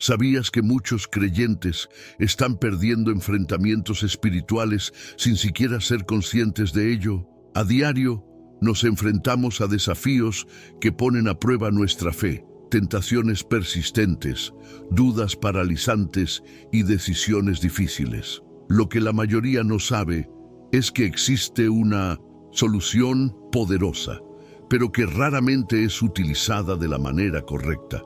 ¿Sabías que muchos creyentes están perdiendo enfrentamientos espirituales sin siquiera ser conscientes de ello? A diario nos enfrentamos a desafíos que ponen a prueba nuestra fe, tentaciones persistentes, dudas paralizantes y decisiones difíciles. Lo que la mayoría no sabe es que existe una solución poderosa, pero que raramente es utilizada de la manera correcta.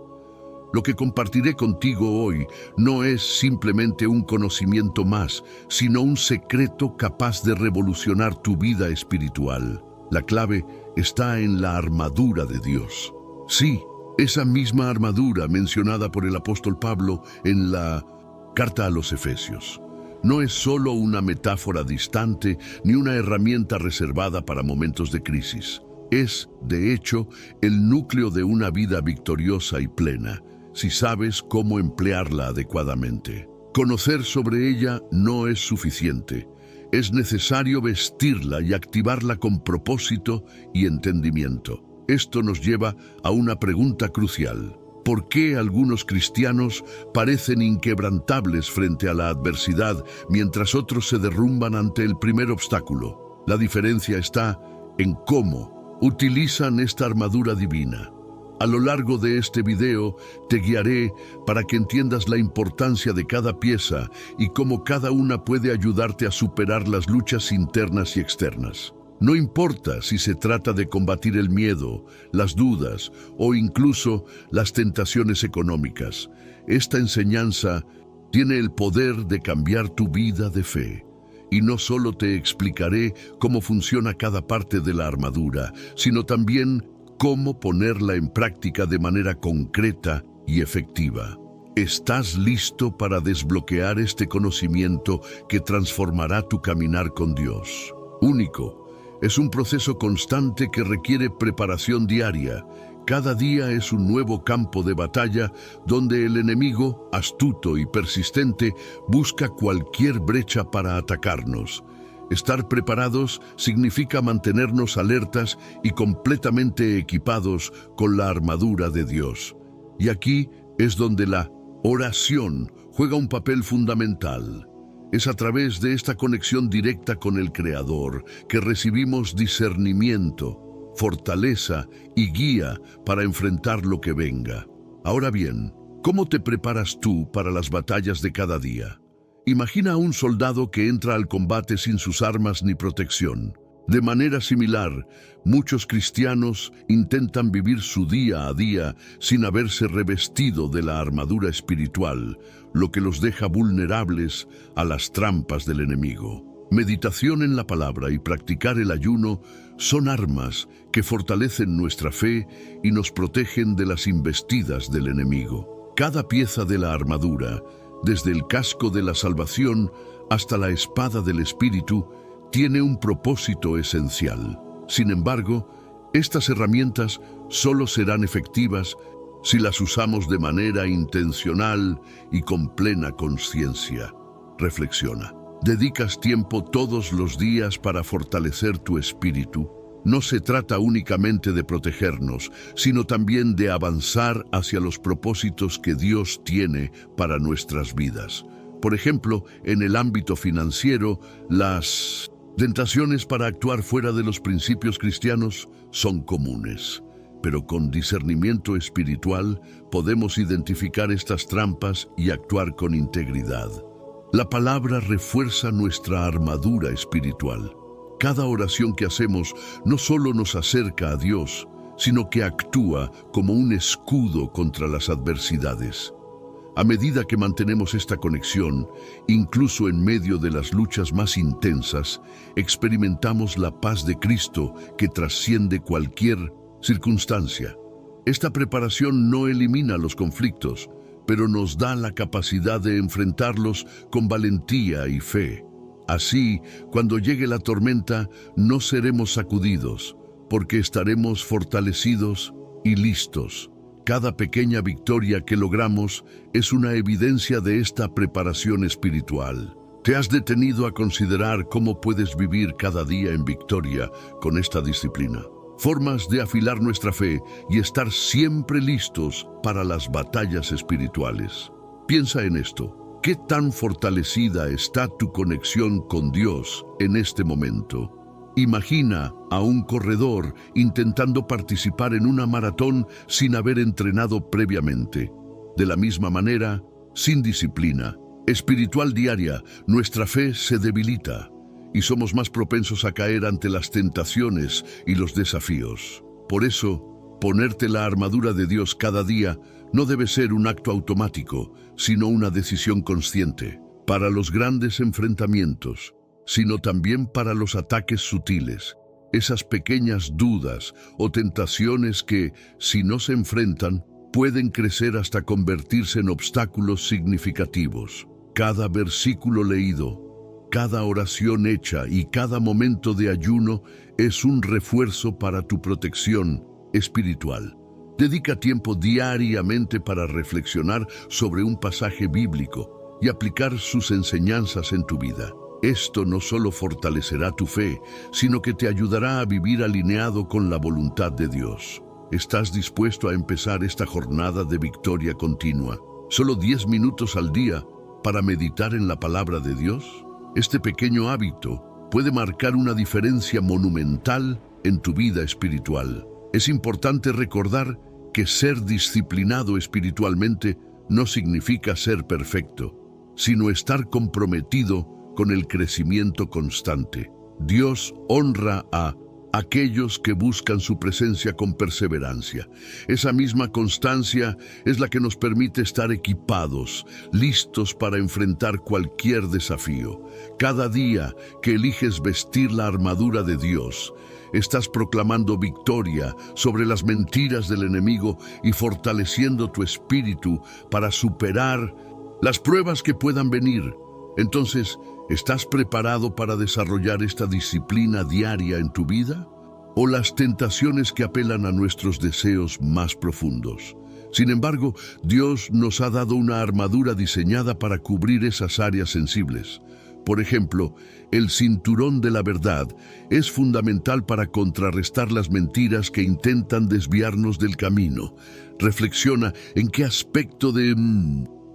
Lo que compartiré contigo hoy no es simplemente un conocimiento más, sino un secreto capaz de revolucionar tu vida espiritual. La clave está en la armadura de Dios. Sí, esa misma armadura mencionada por el apóstol Pablo en la carta a los Efesios. No es solo una metáfora distante ni una herramienta reservada para momentos de crisis. Es, de hecho, el núcleo de una vida victoriosa y plena, si sabes cómo emplearla adecuadamente. Conocer sobre ella no es suficiente. Es necesario vestirla y activarla con propósito y entendimiento. Esto nos lleva a una pregunta crucial. ¿Por qué algunos cristianos parecen inquebrantables frente a la adversidad, mientras otros se derrumban ante el primer obstáculo? La diferencia está en cómo utilizan esta armadura divina. A lo largo de este video te guiaré para que entiendas la importancia de cada pieza y cómo cada una puede ayudarte a superar las luchas internas y externas. No importa si se trata de combatir el miedo, las dudas o incluso las tentaciones económicas. Esta enseñanza tiene el poder de cambiar tu vida de fe. Y no solo te explicaré cómo funciona cada parte de la armadura, sino también cómo ponerla en práctica de manera concreta y efectiva. ¿Estás listo para desbloquear este conocimiento que transformará tu caminar con Dios? Único. Es un proceso constante que requiere preparación diaria. Cada día es un nuevo campo de batalla donde el enemigo, astuto y persistente, busca cualquier brecha para atacarnos. Estar preparados significa mantenernos alertas y completamente equipados con la armadura de Dios. Y aquí es donde la oración juega un papel fundamental. Es a través de esta conexión directa con el Creador que recibimos discernimiento, fortaleza y guía para enfrentar lo que venga. Ahora bien, ¿cómo te preparas tú para las batallas de cada día? Imagina a un soldado que entra al combate sin sus armas ni protección. De manera similar, muchos cristianos intentan vivir su día a día sin haberse revestido de la armadura espiritual, lo que los deja vulnerables a las trampas del enemigo. Meditación en la palabra y practicar el ayuno son armas que fortalecen nuestra fe y nos protegen de las embestidas del enemigo. Cada pieza de la armadura, desde el casco de la salvación hasta la espada del Espíritu, tiene un propósito esencial. Sin embargo, estas herramientas solo serán efectivas si las usamos de manera intencional y con plena conciencia. Reflexiona. ¿Dedicas tiempo todos los días para fortalecer tu espíritu? No se trata únicamente de protegernos, sino también de avanzar hacia los propósitos que Dios tiene para nuestras vidas. Por ejemplo, en el ámbito financiero, las tentaciones para actuar fuera de los principios cristianos son comunes. Pero con discernimiento espiritual podemos identificar estas trampas y actuar con integridad. La palabra refuerza nuestra armadura espiritual. Cada oración que hacemos no solo nos acerca a Dios, sino que actúa como un escudo contra las adversidades. A medida que mantenemos esta conexión, incluso en medio de las luchas más intensas, experimentamos la paz de Cristo que trasciende cualquier circunstancia. Esta preparación no elimina los conflictos, pero nos da la capacidad de enfrentarlos con valentía y fe. Así, cuando llegue la tormenta, no seremos sacudidos, porque estaremos fortalecidos y listos. Cada pequeña victoria que logramos es una evidencia de esta preparación espiritual. ¿Te has detenido a considerar cómo puedes vivir cada día en victoria con esta disciplina? Formas de afilar nuestra fe y estar siempre listos para las batallas espirituales. Piensa en esto. ¿Qué tan fortalecida está tu conexión con Dios en este momento? Imagina a un corredor intentando participar en una maratón sin haber entrenado previamente. De la misma manera, sin disciplina espiritual diaria, nuestra fe se debilita y somos más propensos a caer ante las tentaciones y los desafíos. Por eso, ponerte la armadura de Dios cada día no debe ser un acto automático, sino una decisión consciente, para los grandes enfrentamientos, sino también para los ataques sutiles, esas pequeñas dudas o tentaciones que, si no se enfrentan, pueden crecer hasta convertirse en obstáculos significativos. Cada versículo leído, cada oración hecha y cada momento de ayuno es un refuerzo para tu protección espiritual. Dedica tiempo diariamente para reflexionar sobre un pasaje bíblico y aplicar sus enseñanzas en tu vida. Esto no solo fortalecerá tu fe, sino que te ayudará a vivir alineado con la voluntad de Dios. ¿Estás dispuesto a empezar esta jornada de victoria continua? Solo 10 minutos al día para meditar en la palabra de Dios. Este pequeño hábito puede marcar una diferencia monumental en tu vida espiritual. Es importante recordar que ser disciplinado espiritualmente no significa ser perfecto, sino estar comprometido con el crecimiento constante. Dios honra a aquellos que buscan su presencia con perseverancia. Esa misma constancia es la que nos permite estar equipados, listos para enfrentar cualquier desafío. Cada día que eliges vestir la armadura de Dios, estás proclamando victoria sobre las mentiras del enemigo y fortaleciendo tu espíritu para superar las pruebas que puedan venir. Entonces, ¿estás preparado para desarrollar esta disciplina diaria en tu vida? ¿O las tentaciones que apelan a nuestros deseos más profundos? Sin embargo, Dios nos ha dado una armadura diseñada para cubrir esas áreas sensibles. Por ejemplo, el cinturón de la verdad es fundamental para contrarrestar las mentiras que intentan desviarnos del camino. Reflexiona en qué aspecto de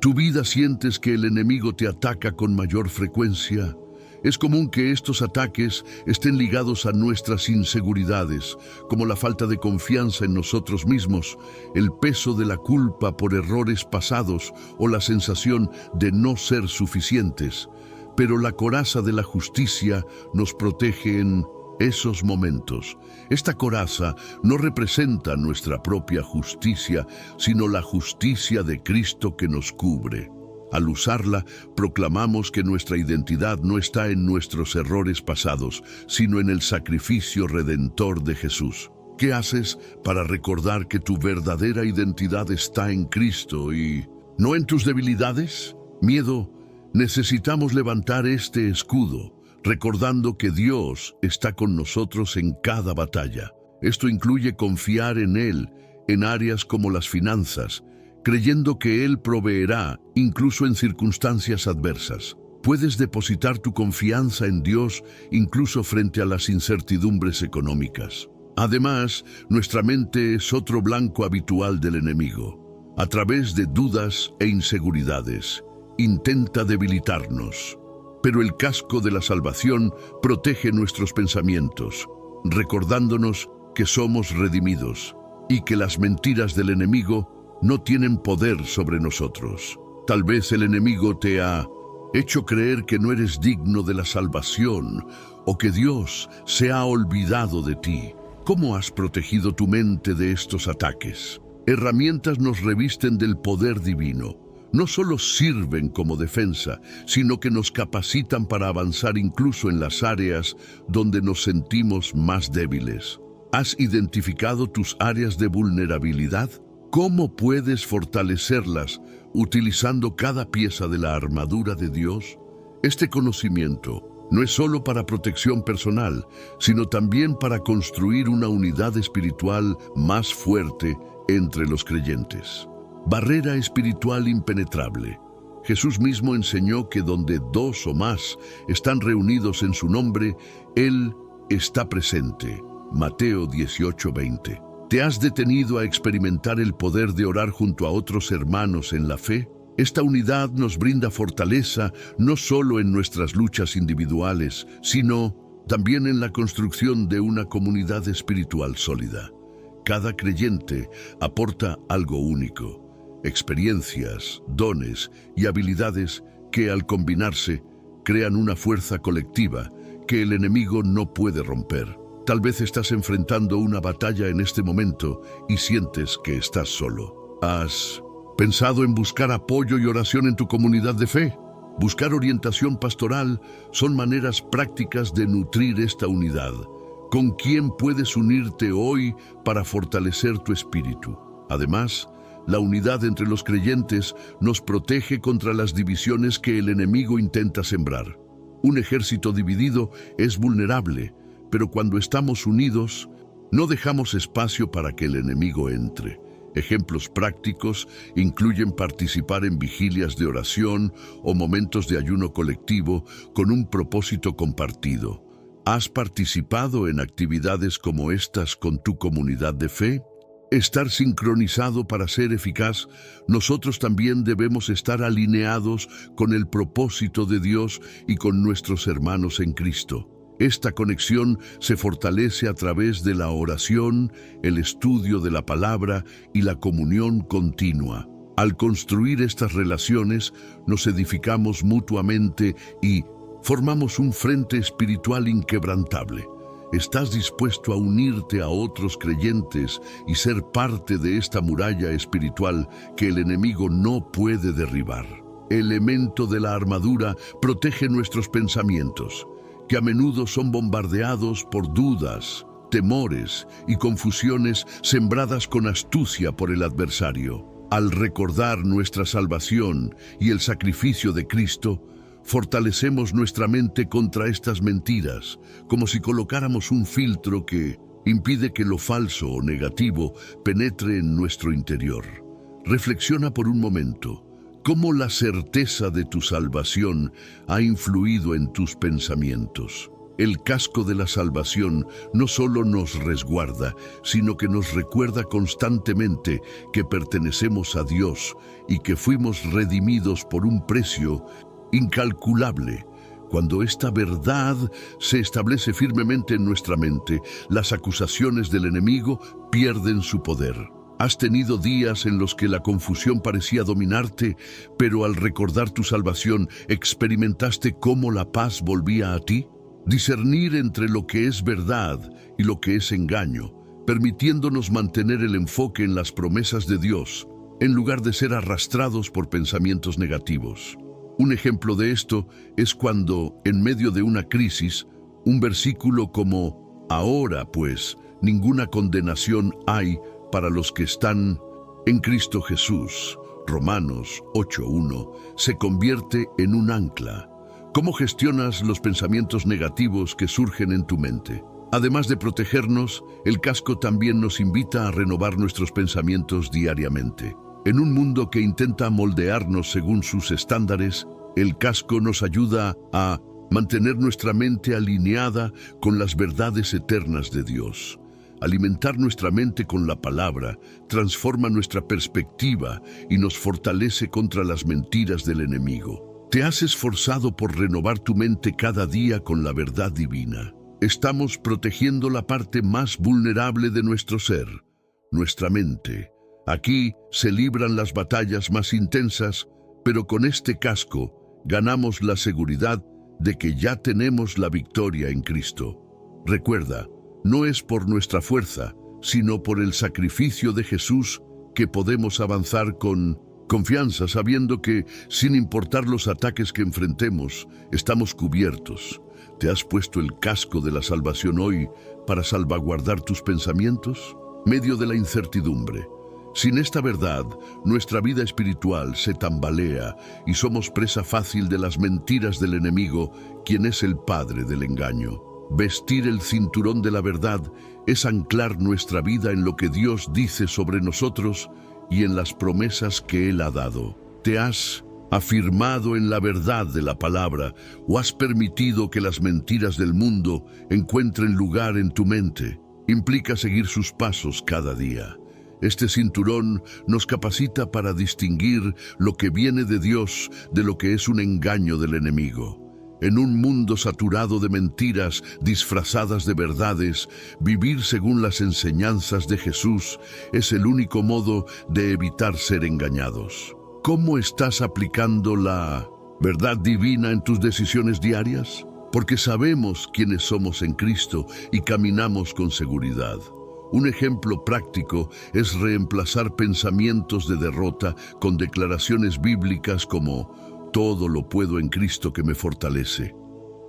tu vida sientes que el enemigo te ataca con mayor frecuencia. Es común que estos ataques estén ligados a nuestras inseguridades, como la falta de confianza en nosotros mismos, el peso de la culpa por errores pasados o la sensación de no ser suficientes. Pero la coraza de la justicia nos protege en esos momentos. Esta coraza no representa nuestra propia justicia, sino la justicia de Cristo que nos cubre. Al usarla, proclamamos que nuestra identidad no está en nuestros errores pasados, sino en el sacrificio redentor de Jesús. ¿Qué haces para recordar que tu verdadera identidad está en Cristo y no en tus debilidades? Miedo. Necesitamos levantar este escudo, recordando que Dios está con nosotros en cada batalla. Esto incluye confiar en Él en áreas como las finanzas, creyendo que Él proveerá incluso en circunstancias adversas. Puedes depositar tu confianza en Dios incluso frente a las incertidumbres económicas. Además, nuestra mente es otro blanco habitual del enemigo. A través de dudas e inseguridades, intenta debilitarnos. Pero el casco de la salvación protege nuestros pensamientos, recordándonos que somos redimidos y que las mentiras del enemigo no tienen poder sobre nosotros. Tal vez el enemigo te ha hecho creer que no eres digno de la salvación o que Dios se ha olvidado de ti. ¿Cómo has protegido tu mente de estos ataques? Herramientas nos revisten del poder divino. No solo sirven como defensa, sino que nos capacitan para avanzar incluso en las áreas donde nos sentimos más débiles. ¿Has identificado tus áreas de vulnerabilidad? ¿Cómo puedes fortalecerlas utilizando cada pieza de la armadura de Dios? Este conocimiento no es solo para protección personal, sino también para construir una unidad espiritual más fuerte entre los creyentes. Barrera espiritual impenetrable. Jesús mismo enseñó que donde dos o más están reunidos en su nombre, Él está presente. Mateo 18:20. ¿Te has detenido a experimentar el poder de orar junto a otros hermanos en la fe? Esta unidad nos brinda fortaleza no solo en nuestras luchas individuales, sino también en la construcción de una comunidad espiritual sólida. Cada creyente aporta algo único, experiencias, dones y habilidades que al combinarse crean una fuerza colectiva que el enemigo no puede romper. Tal vez estás enfrentando una batalla en este momento y sientes que estás solo. ¿Has pensado en buscar apoyo y oración en tu comunidad de fe? Buscar orientación pastoral son maneras prácticas de nutrir esta unidad. ¿Con quién puedes unirte hoy para fortalecer tu espíritu? Además, la unidad entre los creyentes nos protege contra las divisiones que el enemigo intenta sembrar. Un ejército dividido es vulnerable, pero cuando estamos unidos, no dejamos espacio para que el enemigo entre. Ejemplos prácticos incluyen participar en vigilias de oración o momentos de ayuno colectivo con un propósito compartido. ¿Has participado en actividades como estas con tu comunidad de fe? Estar sincronizado para ser eficaz, nosotros también debemos estar alineados con el propósito de Dios y con nuestros hermanos en Cristo. Esta conexión se fortalece a través de la oración, el estudio de la palabra y la comunión continua. Al construir estas relaciones, nos edificamos mutuamente y formamos un frente espiritual inquebrantable. ¿Estás dispuesto a unirte a otros creyentes y ser parte de esta muralla espiritual que el enemigo no puede derribar? El elemento de la armadura protege nuestros pensamientos, que a menudo son bombardeados por dudas, temores y confusiones sembradas con astucia por el adversario. Al recordar nuestra salvación y el sacrificio de Cristo, fortalecemos nuestra mente contra estas mentiras, como si colocáramos un filtro que impide que lo falso o negativo penetre en nuestro interior. Reflexiona por un momento. ¿Cómo la certeza de tu salvación ha influido en tus pensamientos? El casco de la salvación no solo nos resguarda, sino que nos recuerda constantemente que pertenecemos a Dios y que fuimos redimidos por un precio incalculable. Cuando esta verdad se establece firmemente en nuestra mente, las acusaciones del enemigo pierden su poder. ¿Has tenido días en los que la confusión parecía dominarte, pero al recordar tu salvación experimentaste cómo la paz volvía a ti? Discernir entre lo que es verdad y lo que es engaño, permitiéndonos mantener el enfoque en las promesas de Dios, en lugar de ser arrastrados por pensamientos negativos. Un ejemplo de esto es cuando, en medio de una crisis, un versículo como «Ahora, pues, ninguna condenación hay para los que están en Cristo Jesús», Romanos 8:1, se convierte en un ancla. ¿Cómo gestionas los pensamientos negativos que surgen en tu mente? Además de protegernos, el casco también nos invita a renovar nuestros pensamientos diariamente. En un mundo que intenta moldearnos según sus estándares, el casco nos ayuda a mantener nuestra mente alineada con las verdades eternas de Dios. Alimentar nuestra mente con la palabra transforma nuestra perspectiva y nos fortalece contra las mentiras del enemigo. ¿Te has esforzado por renovar tu mente cada día con la verdad divina? Estamos protegiendo la parte más vulnerable de nuestro ser, nuestra mente. Aquí se libran las batallas más intensas, pero con este casco ganamos la seguridad de que ya tenemos la victoria en Cristo. Recuerda, no es por nuestra fuerza, sino por el sacrificio de Jesús que podemos avanzar con confianza, sabiendo que, sin importar los ataques que enfrentemos, estamos cubiertos. ¿Te has puesto el casco de la salvación hoy para salvaguardar tus pensamientos? Medio de la incertidumbre. Sin esta verdad, nuestra vida espiritual se tambalea y somos presa fácil de las mentiras del enemigo, quien es el padre del engaño. Vestir el cinturón de la verdad es anclar nuestra vida en lo que Dios dice sobre nosotros y en las promesas que Él ha dado. ¿Te has afirmado en la verdad de la palabra o has permitido que las mentiras del mundo encuentren lugar en tu mente? Implica seguir sus pasos cada día. Este cinturón nos capacita para distinguir lo que viene de Dios de lo que es un engaño del enemigo. En un mundo saturado de mentiras disfrazadas de verdades, vivir según las enseñanzas de Jesús es el único modo de evitar ser engañados. ¿Cómo estás aplicando la verdad divina en tus decisiones diarias? Porque sabemos quiénes somos en Cristo y caminamos con seguridad. Un ejemplo práctico es reemplazar pensamientos de derrota con declaraciones bíblicas como todo lo puedo en Cristo que me fortalece.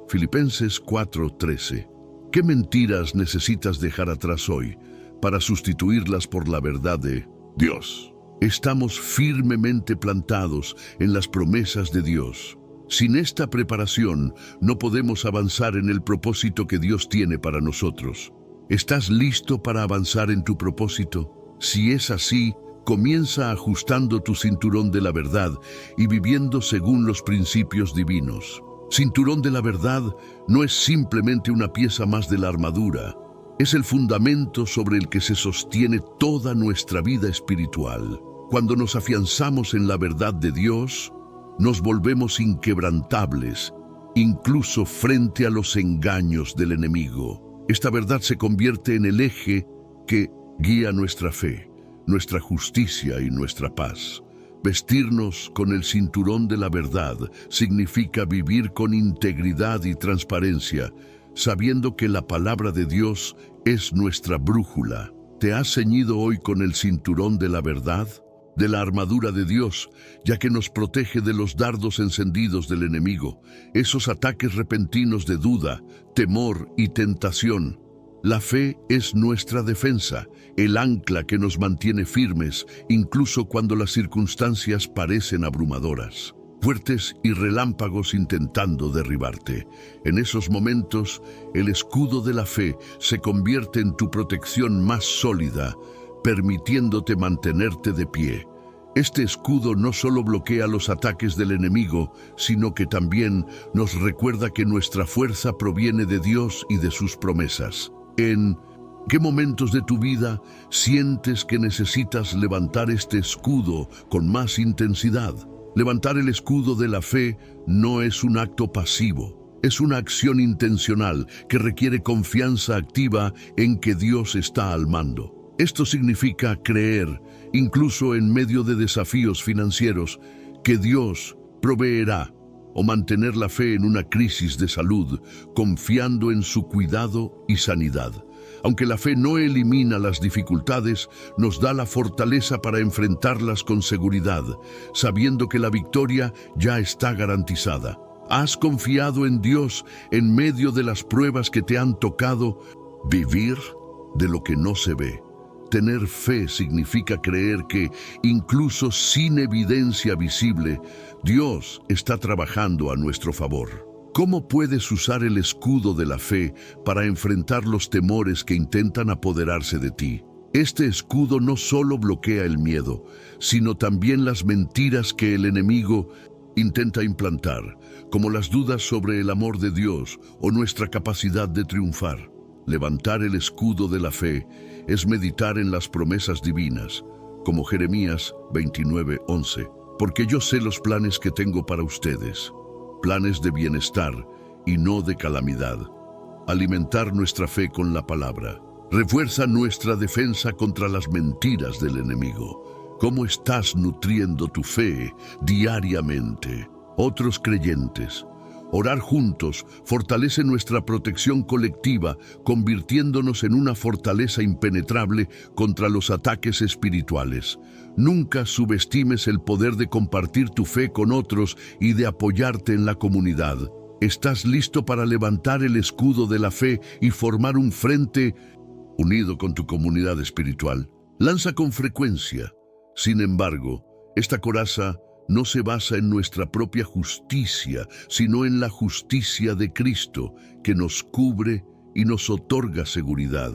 Filipenses 4:13. ¿Qué mentiras necesitas dejar atrás hoy para sustituirlas por la verdad de Dios? Estamos firmemente plantados en las promesas de Dios. Sin esta preparación, no podemos avanzar en el propósito que Dios tiene para nosotros. ¿Estás listo para avanzar en tu propósito? Si es así, comienza ajustando tu cinturón de la verdad y viviendo según los principios divinos. Cinturón de la verdad no es simplemente una pieza más de la armadura, es el fundamento sobre el que se sostiene toda nuestra vida espiritual. Cuando nos afianzamos en la verdad de Dios, nos volvemos inquebrantables, incluso frente a los engaños del enemigo. Esta verdad se convierte en el eje que guía nuestra fe, nuestra justicia y nuestra paz. Vestirnos con el cinturón de la verdad significa vivir con integridad y transparencia, sabiendo que la palabra de Dios es nuestra brújula. ¿Te has ceñido hoy con el cinturón de la verdad? De la armadura de Dios, ya que nos protege de los dardos encendidos del enemigo, esos ataques repentinos de duda, temor y tentación. La fe es nuestra defensa, el ancla que nos mantiene firmes, incluso cuando las circunstancias parecen abrumadoras, fuertes y relámpagos intentando derribarte. En esos momentos, el escudo de la fe se convierte en tu protección más sólida, permitiéndote mantenerte de pie. Este escudo no solo bloquea los ataques del enemigo, sino que también nos recuerda que nuestra fuerza proviene de Dios y de sus promesas. ¿En qué momentos de tu vida sientes que necesitas levantar este escudo con más intensidad? Levantar el escudo de la fe no es un acto pasivo, es una acción intencional que requiere confianza activa en que Dios está al mando. Esto significa creer, incluso en medio de desafíos financieros, que Dios proveerá, o mantener la fe en una crisis de salud, confiando en su cuidado y sanidad. Aunque la fe no elimina las dificultades, nos da la fortaleza para enfrentarlas con seguridad, sabiendo que la victoria ya está garantizada. ¿Has confiado en Dios en medio de las pruebas que te han tocado? Vivir de lo que no se ve. Tener fe significa creer que, incluso sin evidencia visible, Dios está trabajando a nuestro favor. ¿Cómo puedes usar el escudo de la fe para enfrentar los temores que intentan apoderarse de ti? Este escudo no solo bloquea el miedo, sino también las mentiras que el enemigo intenta implantar, como las dudas sobre el amor de Dios o nuestra capacidad de triunfar. Levantar el escudo de la fe es meditar en las promesas divinas, como Jeremías 29:11, porque yo sé los planes que tengo para ustedes, planes de bienestar y no de calamidad. Alimentar nuestra fe con la palabra refuerza nuestra defensa contra las mentiras del enemigo. ¿Cómo estás nutriendo tu fe diariamente? Otros creyentes. Orar juntos fortalece nuestra protección colectiva, convirtiéndonos en una fortaleza impenetrable contra los ataques espirituales. Nunca subestimes el poder de compartir tu fe con otros y de apoyarte en la comunidad. ¿Estás listo para levantar el escudo de la fe y formar un frente unido con tu comunidad espiritual? Lanza con frecuencia. Sin embargo, esta coraza no se basa en nuestra propia justicia, sino en la justicia de Cristo, que nos cubre y nos otorga seguridad.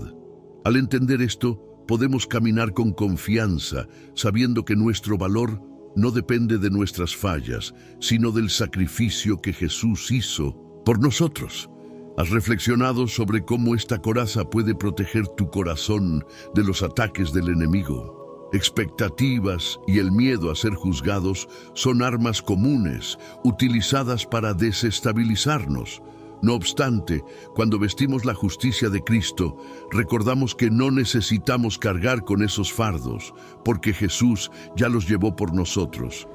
Al entender esto, podemos caminar con confianza, sabiendo que nuestro valor no depende de nuestras fallas, sino del sacrificio que Jesús hizo por nosotros. ¿Has reflexionado sobre cómo esta coraza puede proteger tu corazón de los ataques del enemigo? Expectativas y el miedo a ser juzgados son armas comunes utilizadas para desestabilizarnos. No obstante, cuando vestimos la justicia de Cristo, recordamos que no necesitamos cargar con esos fardos, porque Jesús ya los llevó por nosotros.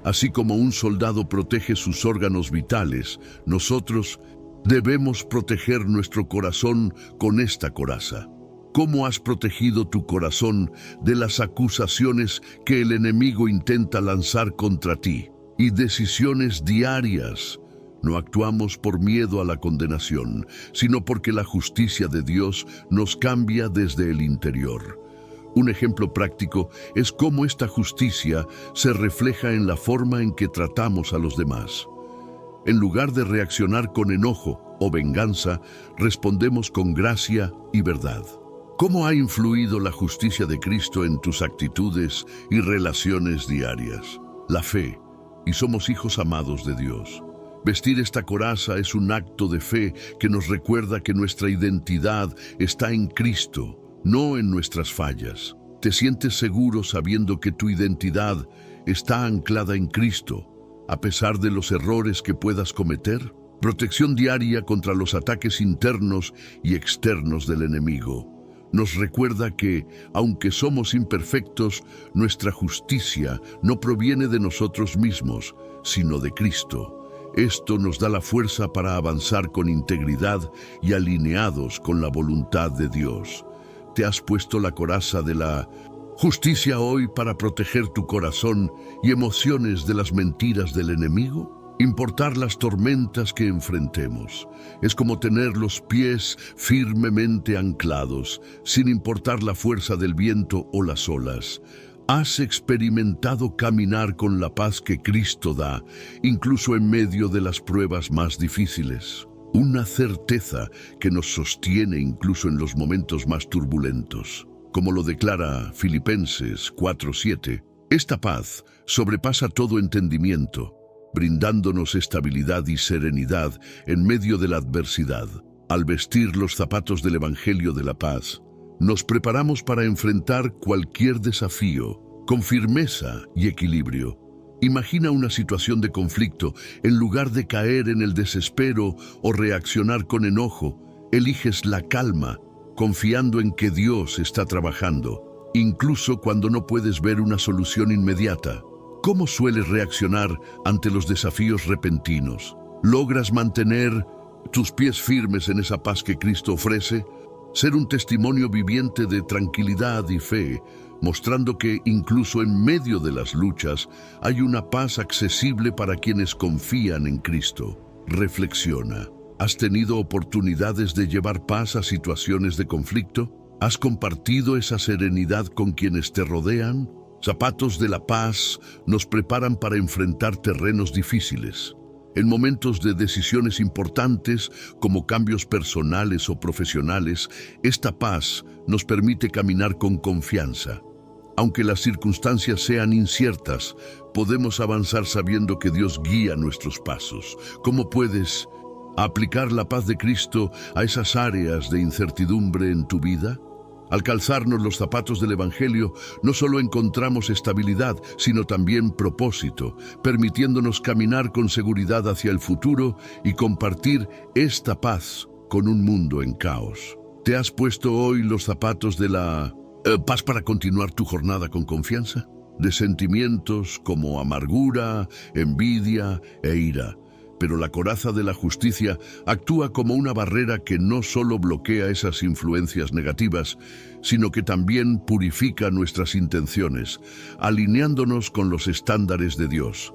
Así como un soldado protege sus órganos vitales, nosotros debemos proteger nuestro corazón con esta coraza. ¿Cómo has protegido tu corazón de las acusaciones que el enemigo intenta lanzar contra ti? Y decisiones diarias. No actuamos por miedo a la condenación, sino porque la justicia de Dios nos cambia desde el interior. Un ejemplo práctico es cómo esta justicia se refleja en la forma en que tratamos a los demás. En lugar de reaccionar con enojo o venganza, respondemos con gracia y verdad. ¿Cómo ha influido la justicia de Cristo en tus actitudes y relaciones diarias? La fe, y somos hijos amados de Dios. Vestir esta coraza es un acto de fe que nos recuerda que nuestra identidad está en Cristo, no en nuestras fallas. ¿Te sientes seguro sabiendo que tu identidad está anclada en Cristo, a pesar de los errores que puedas cometer? Protección diaria contra los ataques internos y externos del enemigo. Nos recuerda que, aunque somos imperfectos, nuestra justicia no proviene de nosotros mismos, sino de Cristo. Esto nos da la fuerza para avanzar con integridad y alineados con la voluntad de Dios. ¿Te has puesto la coraza de la justicia hoy para proteger tu corazón y emociones de las mentiras del enemigo? Importar las tormentas que enfrentemos es como tener los pies firmemente anclados, sin importar la fuerza del viento o las olas. ¿Has experimentado caminar con la paz que Cristo da, incluso en medio de las pruebas más difíciles? Una certeza que nos sostiene incluso en los momentos más turbulentos. Como lo declara Filipenses 4:7, esta paz sobrepasa todo entendimiento, brindándonos estabilidad y serenidad en medio de la adversidad. Al vestir los zapatos del Evangelio de la Paz, nos preparamos para enfrentar cualquier desafío con firmeza y equilibrio. Imagina una situación de conflicto. En lugar de caer en el desespero o reaccionar con enojo, eliges la calma, confiando en que Dios está trabajando, incluso cuando no puedes ver una solución inmediata. ¿Cómo sueles reaccionar ante los desafíos repentinos? ¿Logras mantener tus pies firmes en esa paz que Cristo ofrece? Ser un testimonio viviente de tranquilidad y fe, mostrando que incluso en medio de las luchas hay una paz accesible para quienes confían en Cristo. Reflexiona. ¿Has tenido oportunidades de llevar paz a situaciones de conflicto? ¿Has compartido esa serenidad con quienes te rodean? Zapatos de la paz nos preparan para enfrentar terrenos difíciles. En momentos de decisiones importantes, como cambios personales o profesionales, esta paz nos permite caminar con confianza. Aunque las circunstancias sean inciertas, podemos avanzar sabiendo que Dios guía nuestros pasos. ¿Cómo puedes aplicar la paz de Cristo a esas áreas de incertidumbre en tu vida? Al calzarnos los zapatos del Evangelio, no solo encontramos estabilidad, sino también propósito, permitiéndonos caminar con seguridad hacia el futuro y compartir esta paz con un mundo en caos. ¿Te has puesto hoy los zapatos de la paz para continuar tu jornada con confianza? De sentimientos como amargura, envidia e ira. Pero la coraza de la justicia actúa como una barrera que no solo bloquea esas influencias negativas, sino que también purifica nuestras intenciones, alineándonos con los estándares de Dios.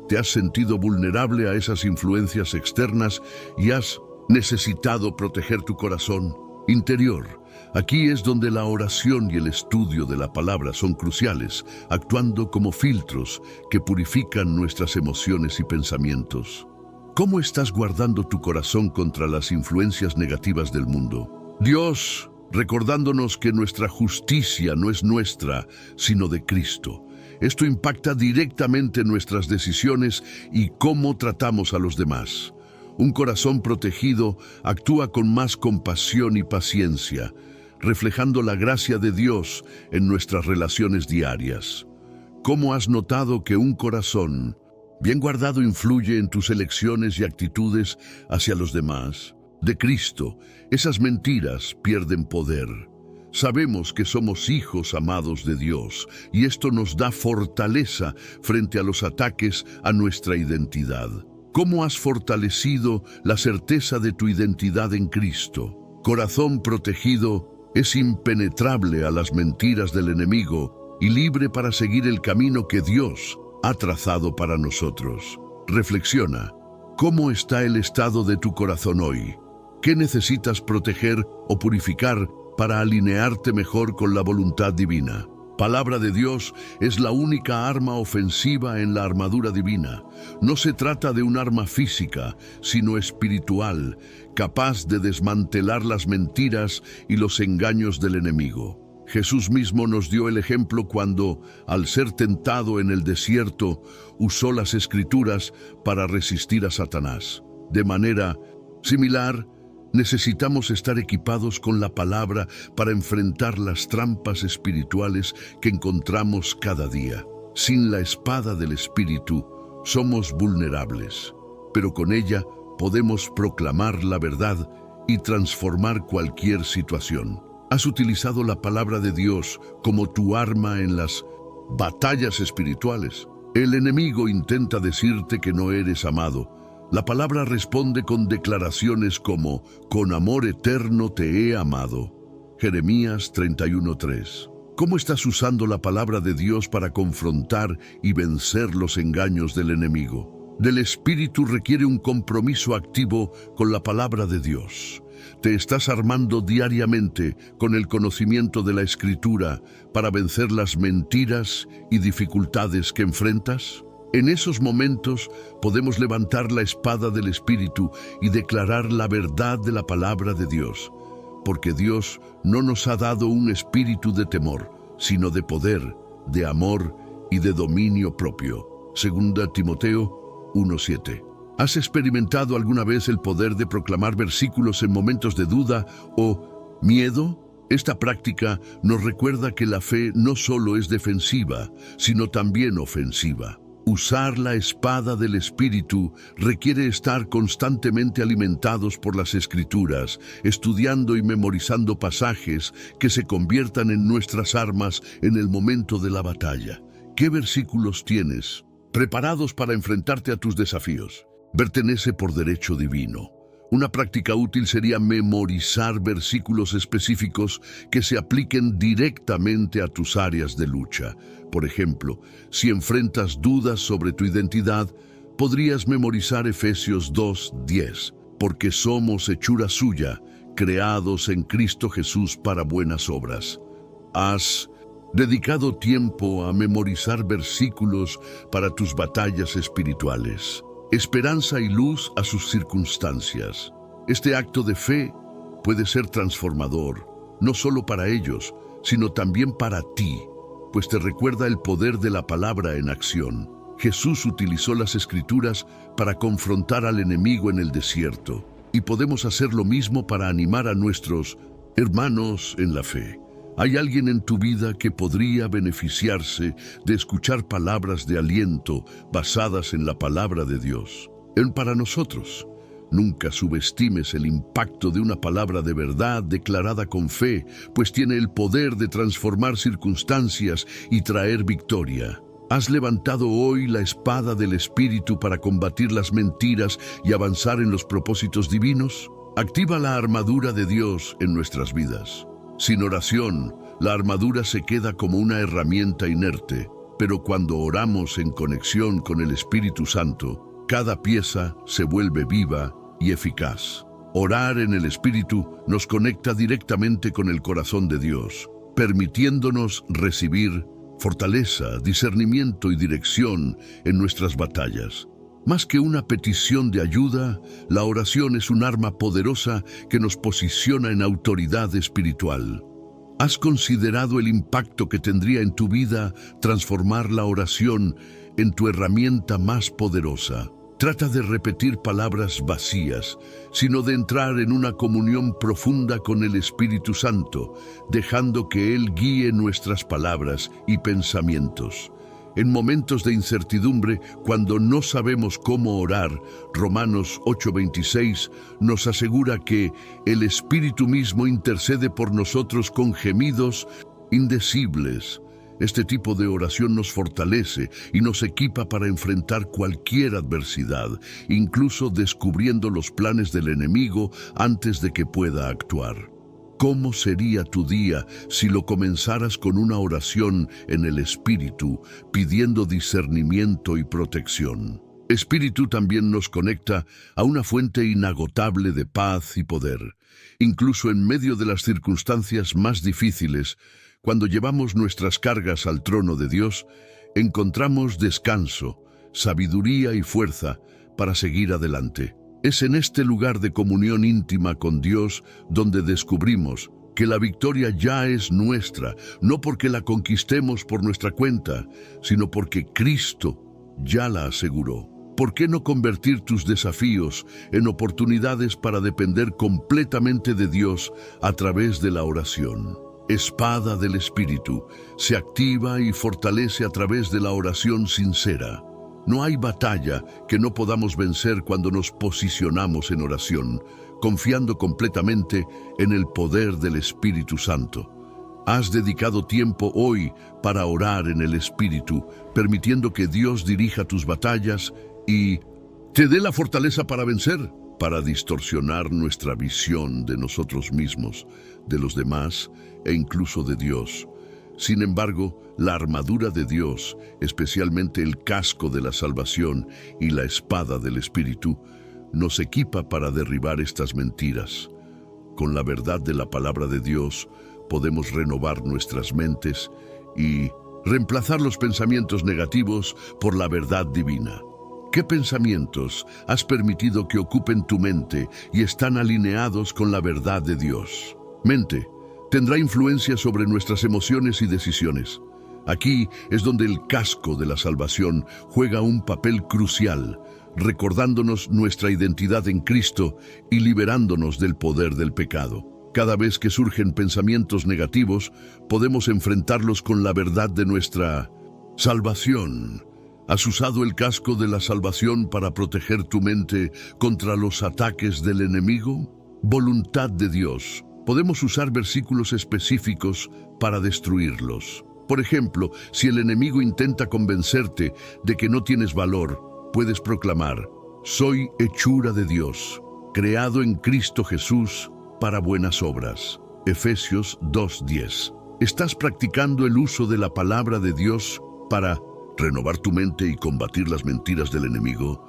¿Te has sentido vulnerable a esas influencias externas y has necesitado proteger tu corazón interior? Aquí es donde la oración y el estudio de la palabra son cruciales, actuando como filtros que purifican nuestras emociones y pensamientos. ¿Cómo estás guardando tu corazón contra las influencias negativas del mundo? Dios, recordándonos que nuestra justicia no es nuestra, sino de Cristo. Esto impacta directamente nuestras decisiones y cómo tratamos a los demás. Un corazón protegido actúa con más compasión y paciencia, reflejando la gracia de Dios en nuestras relaciones diarias. ¿Cómo has notado que un corazón bien guardado influye en tus elecciones y actitudes hacia los demás? De Cristo, esas mentiras pierden poder. Sabemos que somos hijos amados de Dios y esto nos da fortaleza frente a los ataques a nuestra identidad. ¿Cómo has fortalecido la certeza de tu identidad en Cristo? Corazón protegido es impenetrable a las mentiras del enemigo y libre para seguir el camino que Dios ha trazado para nosotros. Reflexiona, ¿cómo está el estado de tu corazón hoy? ¿Qué necesitas proteger o purificar para alinearte mejor con la voluntad divina? Palabra de Dios es la única arma ofensiva en la armadura divina. No se trata de un arma física, sino espiritual, capaz de desmantelar las mentiras y los engaños del enemigo. Jesús mismo nos dio el ejemplo cuando, al ser tentado en el desierto, usó las Escrituras para resistir a Satanás. De manera similar, necesitamos estar equipados con la palabra para enfrentar las trampas espirituales que encontramos cada día. Sin la espada del Espíritu, somos vulnerables, pero con ella podemos proclamar la verdad y transformar cualquier situación. ¿Has utilizado la palabra de Dios como tu arma en las batallas espirituales? El enemigo intenta decirte que no eres amado. La palabra responde con declaraciones como, con amor eterno te he amado. Jeremías 31:3. ¿Cómo estás usando la palabra de Dios para confrontar y vencer los engaños del enemigo? Del Espíritu requiere un compromiso activo con la palabra de Dios. ¿Te estás armando diariamente con el conocimiento de la Escritura para vencer las mentiras y dificultades que enfrentas? En esos momentos podemos levantar la espada del Espíritu y declarar la verdad de la palabra de Dios, porque Dios no nos ha dado un espíritu de temor, sino de poder, de amor y de dominio propio. 2 Timoteo 1:7. ¿Has experimentado alguna vez el poder de proclamar versículos en momentos de duda o miedo? Esta práctica nos recuerda que la fe no solo es defensiva, sino también ofensiva. Usar la espada del Espíritu requiere estar constantemente alimentados por las Escrituras, estudiando y memorizando pasajes que se conviertan en nuestras armas en el momento de la batalla. ¿Qué versículos tienes preparados para enfrentarte a tus desafíos? Pertenece por derecho divino. Una práctica útil sería memorizar versículos específicos que se apliquen directamente a tus áreas de lucha. Por ejemplo, si enfrentas dudas sobre tu identidad, podrías memorizar Efesios 2:10, porque somos hechura suya, creados en Cristo Jesús para buenas obras. ¿Has dedicado tiempo a memorizar versículos para tus batallas espirituales? Esperanza y luz a sus circunstancias. Este acto de fe puede ser transformador, no solo para ellos, sino también para ti, pues te recuerda el poder de la palabra en acción. Jesús utilizó las Escrituras para confrontar al enemigo en el desierto, y podemos hacer lo mismo para animar a nuestros hermanos en la fe. ¿Hay alguien en tu vida que podría beneficiarse de escuchar palabras de aliento basadas en la palabra de Dios? Para nosotros, nunca subestimes el impacto de una palabra de verdad declarada con fe, pues tiene el poder de transformar circunstancias y traer victoria. ¿Has levantado hoy la espada del Espíritu para combatir las mentiras y avanzar en los propósitos divinos? Activa la armadura de Dios en nuestras vidas. Sin oración, la armadura se queda como una herramienta inerte, pero cuando oramos en conexión con el Espíritu Santo, cada pieza se vuelve viva y eficaz. Orar en el Espíritu nos conecta directamente con el corazón de Dios, permitiéndonos recibir fortaleza, discernimiento y dirección en nuestras batallas. Más que una petición de ayuda, la oración es un arma poderosa que nos posiciona en autoridad espiritual. ¿Has considerado el impacto que tendría en tu vida transformar la oración en tu herramienta más poderosa? trata de repetir palabras vacías, sino de entrar en una comunión profunda con el Espíritu Santo, dejando que Él guíe nuestras palabras y pensamientos. En momentos de incertidumbre, cuando no sabemos cómo orar, Romanos 8:26 nos asegura que el Espíritu mismo intercede por nosotros con gemidos indecibles. Este tipo de oración nos fortalece y nos equipa para enfrentar cualquier adversidad, incluso descubriendo los planes del enemigo antes de que pueda actuar. ¿Cómo sería tu día si lo comenzaras con una oración en el Espíritu, pidiendo discernimiento y protección? Espíritu también nos conecta a una fuente inagotable de paz y poder. Incluso en medio de las circunstancias más difíciles, cuando llevamos nuestras cargas al trono de Dios, encontramos descanso, sabiduría y fuerza para seguir adelante. Es en este lugar de comunión íntima con Dios donde descubrimos que la victoria ya es nuestra, no porque la conquistemos por nuestra cuenta, sino porque Cristo ya la aseguró. ¿Por qué no convertir tus desafíos en oportunidades para depender completamente de Dios a través de la oración? Espada del Espíritu se activa y fortalece a través de la oración sincera. No hay batalla que no podamos vencer cuando nos posicionamos en oración, confiando completamente en el poder del Espíritu Santo. Has dedicado tiempo hoy para orar en el Espíritu, permitiendo que Dios dirija tus batallas y te dé la fortaleza para vencer, para distorsionar nuestra visión de nosotros mismos, de los demás e incluso de Dios. Sin embargo, la armadura de Dios, especialmente el casco de la salvación y la espada del Espíritu, nos equipa para derribar estas mentiras. Con la verdad de la palabra de Dios, podemos renovar nuestras mentes y reemplazar los pensamientos negativos por la verdad divina. ¿Qué pensamientos has permitido que ocupen tu mente y están alineados con la verdad de Dios? Mente tendrá influencia sobre nuestras emociones y decisiones. Aquí es donde el casco de la salvación juega un papel crucial, recordándonos nuestra identidad en Cristo y liberándonos del poder del pecado. Cada vez que surgen pensamientos negativos, podemos enfrentarlos con la verdad de nuestra salvación. ¿Has usado el casco de la salvación para proteger tu mente contra los ataques del enemigo? Voluntad de Dios. Podemos usar versículos específicos para destruirlos. Por ejemplo, si el enemigo intenta convencerte de que no tienes valor, puedes proclamar: soy hechura de Dios, creado en Cristo Jesús para buenas obras. Efesios 2:10. ¿Estás practicando el uso de la palabra de Dios para renovar tu mente y combatir las mentiras del enemigo?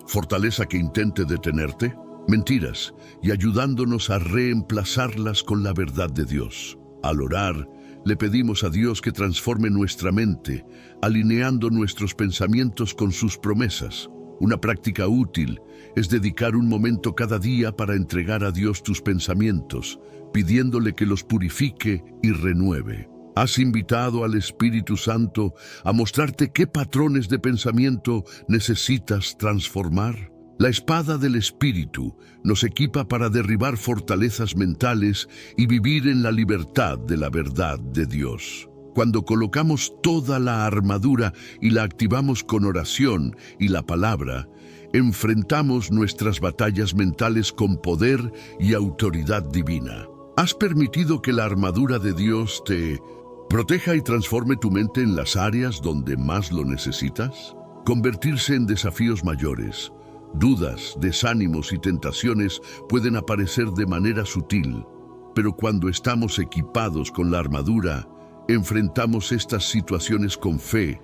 ¿Fortaleza que intente detenerte? Mentiras, y ayudándonos a reemplazarlas con la verdad de Dios. Al orar, le pedimos a Dios que transforme nuestra mente, alineando nuestros pensamientos con sus promesas. Una práctica útil es dedicar un momento cada día para entregar a Dios tus pensamientos, pidiéndole que los purifique y renueve. ¿Has invitado al Espíritu Santo a mostrarte qué patrones de pensamiento necesitas transformar? La espada del Espíritu nos equipa para derribar fortalezas mentales y vivir en la libertad de la verdad de Dios. Cuando colocamos toda la armadura y la activamos con oración y la palabra, enfrentamos nuestras batallas mentales con poder y autoridad divina. ¿Has permitido que la armadura de Dios te proteja y transforme tu mente en las áreas donde más lo necesitas? Convertirse en desafíos mayores. Dudas, desánimos y tentaciones pueden aparecer de manera sutil, pero cuando estamos equipados con la armadura, enfrentamos estas situaciones con fe,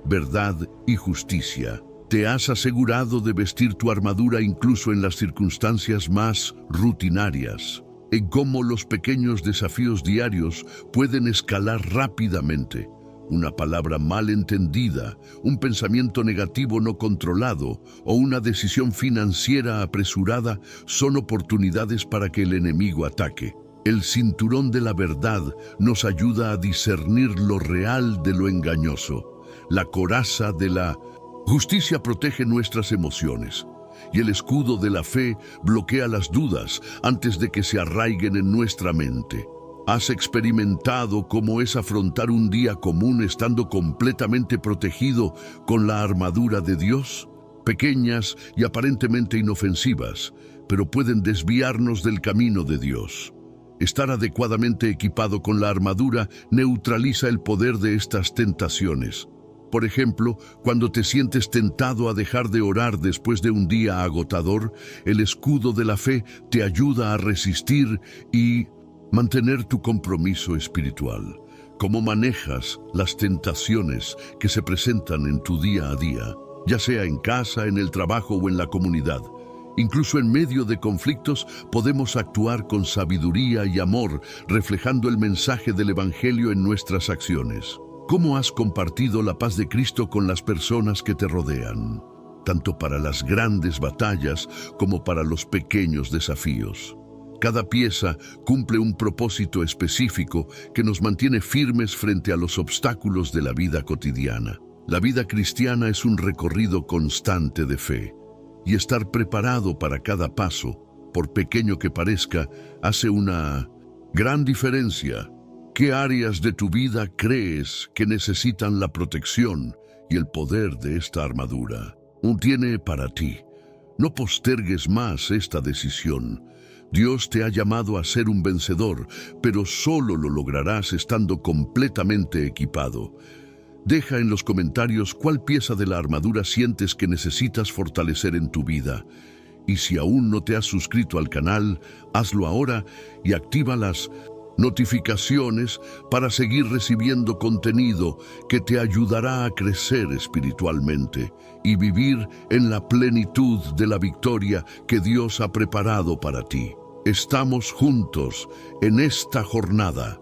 verdad y justicia. ¿Te has asegurado de vestir tu armadura incluso en las circunstancias más rutinarias? En cómo los pequeños desafíos diarios pueden escalar rápidamente. Una palabra mal entendida, un pensamiento negativo no controlado o una decisión financiera apresurada son oportunidades para que el enemigo ataque. El cinturón de la verdad nos ayuda a discernir lo real de lo engañoso, la coraza de la Justicia protege nuestras emociones, y el escudo de la fe bloquea las dudas antes de que se arraiguen en nuestra mente. ¿Has experimentado cómo es afrontar un día común estando completamente protegido con la armadura de Dios? Pequeñas y aparentemente inofensivas, pero pueden desviarnos del camino de Dios. Estar adecuadamente equipado con la armadura neutraliza el poder de estas tentaciones. Por ejemplo, cuando te sientes tentado a dejar de orar después de un día agotador, el escudo de la fe te ayuda a resistir y mantener tu compromiso espiritual. ¿Cómo manejas las tentaciones que se presentan en tu día a día, ya sea en casa, en el trabajo o en la comunidad? Incluso en medio de conflictos podemos actuar con sabiduría y amor, reflejando el mensaje del Evangelio en nuestras acciones. ¿Cómo has compartido la paz de Cristo con las personas que te rodean, tanto para las grandes batallas como para los pequeños desafíos? Cada pieza cumple un propósito específico que nos mantiene firmes frente a los obstáculos de la vida cotidiana. La vida cristiana es un recorrido constante de fe, y estar preparado para cada paso, por pequeño que parezca, hace una gran diferencia. ¿Qué áreas de tu vida crees que necesitan la protección y el poder de esta armadura? Tiene para ti. No postergues más esta decisión. Dios te ha llamado a ser un vencedor, pero solo lo lograrás estando completamente equipado. Deja en los comentarios cuál pieza de la armadura sientes que necesitas fortalecer en tu vida. Y si aún no te has suscrito al canal, hazlo ahora y activa las notificaciones para seguir recibiendo contenido que te ayudará a crecer espiritualmente y vivir en la plenitud de la victoria que Dios ha preparado para ti. Estamos juntos en esta jornada.